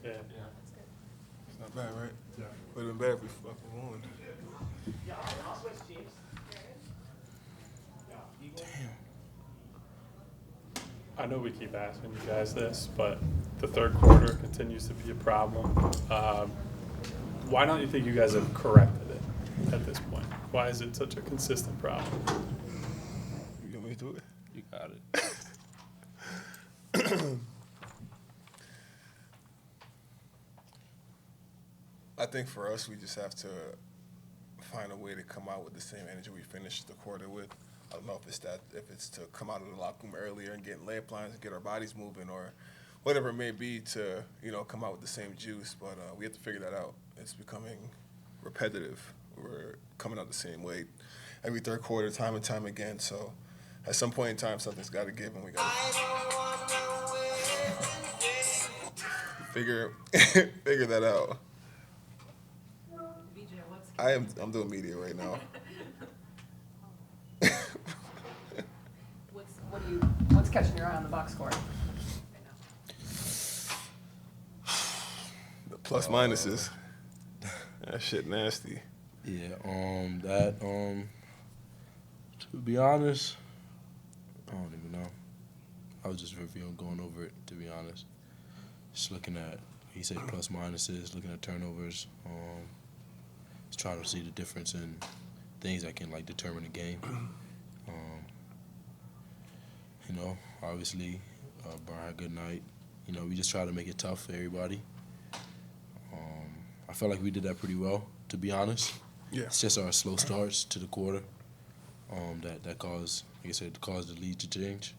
Yeah. That's good. It's not bad, right? Yeah. Would have been bad if we fucking won. I know we keep asking you guys this, but the third quarter continues to be a problem. Why don't you think you guys have corrected it at this point? Why is it such a consistent problem? You want me to do it? You got it. I think for us, we just have to find a way to come out with the same energy we finished the quarter with. I don't know if it's to come out of the locker room earlier and get layup lines and get our bodies moving, or whatever it may be to come out with the same juice. But we have to figure that out. It's becoming repetitive. We're coming out the same way every third quarter, time and time again. So at some point in time, something's got to give, and we got to figure that out. BJ, I'm doing media right now. what's catching your eye on the box score right now? The plus minuses. That shit nasty. Yeah, to be honest, I don't even know. I was just going over it, to be honest. Just looking at, he said plus minuses, looking at turnovers, just trying to see the difference in things that can, like, determine the game. Obviously, Brian had a good night. We just try to make it tough for everybody. I felt like we did that pretty well, to be honest. Yeah. It's just our slow starts to the quarter that caused, like I said, caused the lead to change.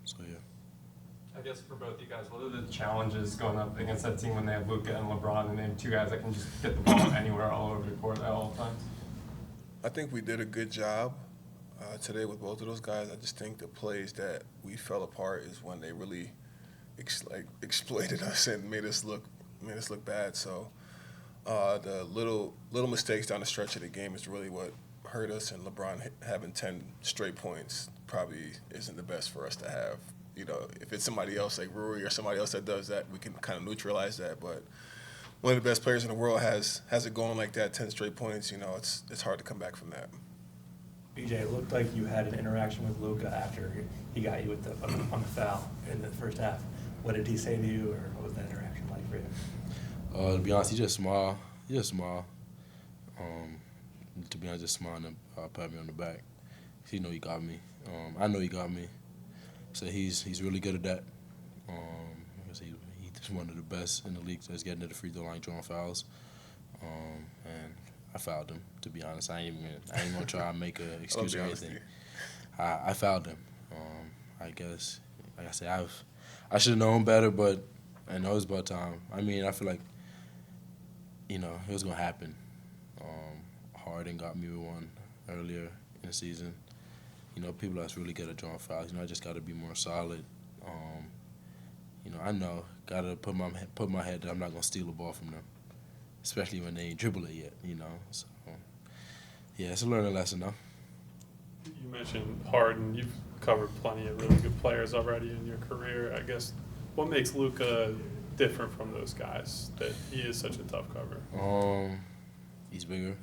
So, yeah. I guess for both you guys, what are the challenges going up against that team when they have Luka and LeBron and they have two guys that can just get the ball anywhere all over the court at all times? I think we did a good job today with both of those guys. I just think the plays that we fell apart is when they really exploited us and made us look bad. So the little mistakes down the stretch of the game is really what hurt us. And LeBron having 10 straight points probably isn't the best for us to have. If it's somebody else like Rui or somebody else that does that, we can kind of neutralize that. But one of the best players in the world has it going like that, 10 straight points. It's hard to come back from that. BJ, it looked like you had an interaction with Luka after he got you on the foul in the first half. What did he say to you, or what was that interaction like for you? To be honest, he just smiled. To be honest, just smiling and pat me on the back. He know he got me. I know he got me. So he's really good at that. He's one of the best in the league that's getting to the free throw line, drawing fouls. And I fouled him. To be honest, I ain't gonna try and make an excuse or anything. I fouled him. I guess, like I said, I should have known better, but I know it's about time. I mean, I feel like it was gonna happen. Harden got me one earlier in the season. People that's really good at drawing fouls. I just got to be more solid. I know, got to put my head that I'm not going to steal the ball from them, especially when they ain't dribble it yet, So, yeah, it's a learning lesson, though. You mentioned Harden. You've covered plenty of really good players already in your career. I guess what makes Luka different from those guys that he is such a tough cover? He's bigger,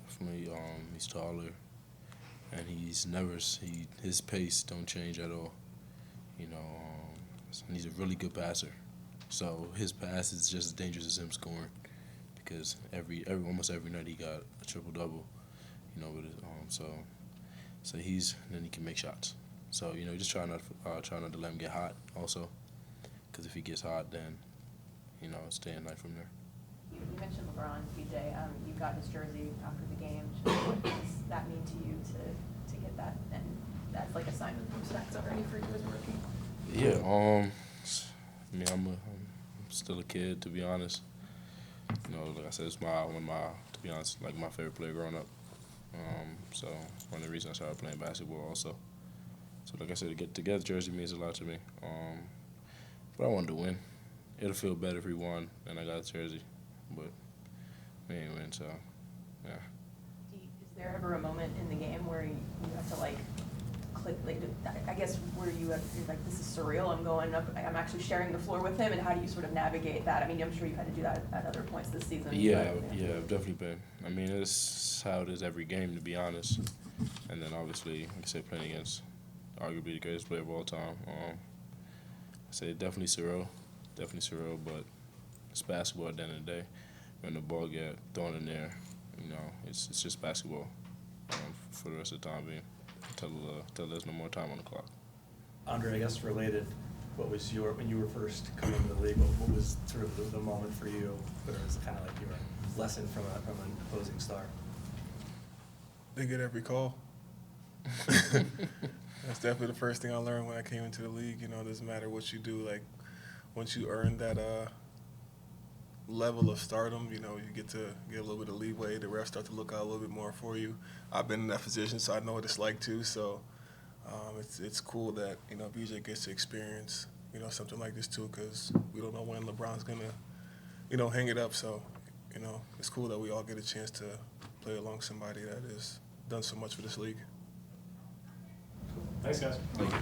definitely. He's taller. And his pace don't change at all, and he's a really good passer. So his pass is just as dangerous as him scoring, because almost every night he got a triple double, with his so then he can make shots. So just try not to let him get hot also, because if he gets hot, then it's day and night from there. You mentioned LeBron, BJ. You got his jersey after the game. What does that mean to you to get that? And that's like a sign of respect already for you as a rookie. Yeah. I'm still a kid, to be honest. Like I said, it's to be honest, like my favorite player growing up. So one of the reasons I started playing basketball also. So like I said, to get the jersey means a lot to me. But I wanted to win. It'll feel better if we won and I got the jersey. But we ain't win, so yeah. Is there ever a moment in the game where you have to like, I guess, were you like, this is surreal, I'm actually sharing the floor with him, and how do you sort of navigate that? I mean, I'm sure you've had to do that at other points this season. Yeah, but, yeah, I've definitely been. I mean, it's how it is every game, to be honest. And then obviously, like I said, playing against arguably the greatest player of all time. I say definitely surreal, but it's basketball at the end of the day. When the ball get thrown in there, you know, it's just basketball for the rest of the time being until there's no more time on the clock. Andre, I guess related, what was when you were first coming into the league, what was sort of the moment for you where it was kind of like you were a lesson from an opposing star? They get every call. That's definitely the first thing I learned when I came into the league. You know, it doesn't matter what you do. Like, once you earn that level of stardom, you know, you get to get a little bit of leeway. The refs start to look out a little bit more for you. I've been in that position, so I know what it's like too. So it's cool that, you know, BJ gets to experience, you know, something like this too, because we don't know when LeBron's gonna, you know, hang it up. So, you know, it's cool that we all get a chance to play along somebody that has done so much for this league. Thanks, guys. Thank you.